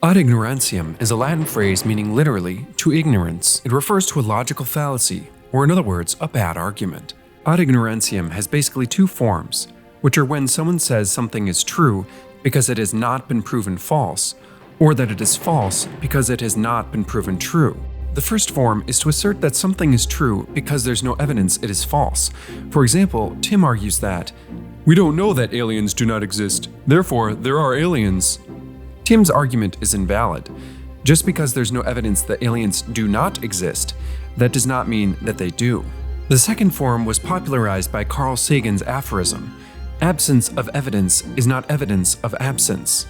Ad ignorantium is a Latin phrase meaning literally to ignorance. It refers to a logical fallacy, or in other words, a bad argument. Ad ignorantium has basically two forms, which are when someone says something is true because it has not been proven false, or that it is false because it has not been proven true. The first form is to assert that something is true because there's no evidence it is false. For example, Tim argues that, "We don't know that aliens do not exist, therefore there are aliens." Tim's argument is invalid. Just because there's no evidence that aliens do not exist, that does not mean that they do. The second form was popularized by Carl Sagan's aphorism, "Absence of evidence is not evidence of absence."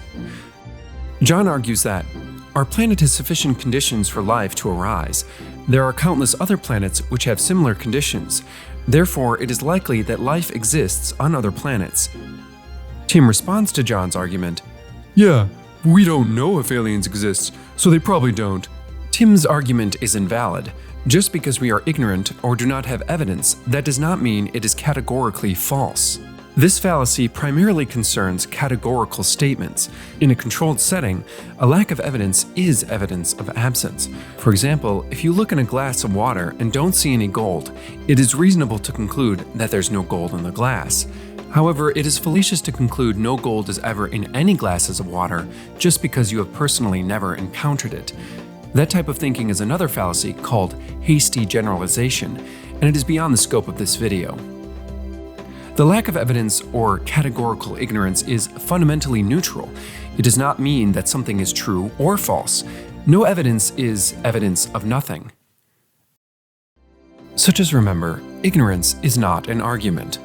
John argues that our planet has sufficient conditions for life to arise. There are countless other planets which have similar conditions. Therefore, it is likely that life exists on other planets. Tim responds to John's argument, "Yeah, we don't know if aliens exist, so they probably don't." Tim's argument is invalid. Just because we are ignorant or do not have evidence, that does not mean it is categorically false. This fallacy primarily concerns categorical statements. In a controlled setting, a lack of evidence is evidence of absence. For example, if you look in a glass of water and don't see any gold, it is reasonable to conclude that there's no gold in the glass. However, it is fallacious to conclude no gold is ever in any glasses of water just because you have personally never encountered it. That type of thinking is another fallacy called hasty generalization, and it is beyond the scope of this video. The lack of evidence or categorical ignorance is fundamentally neutral. It does not mean that something is true or false. No evidence is evidence of nothing. So just remember, ignorance is not an argument.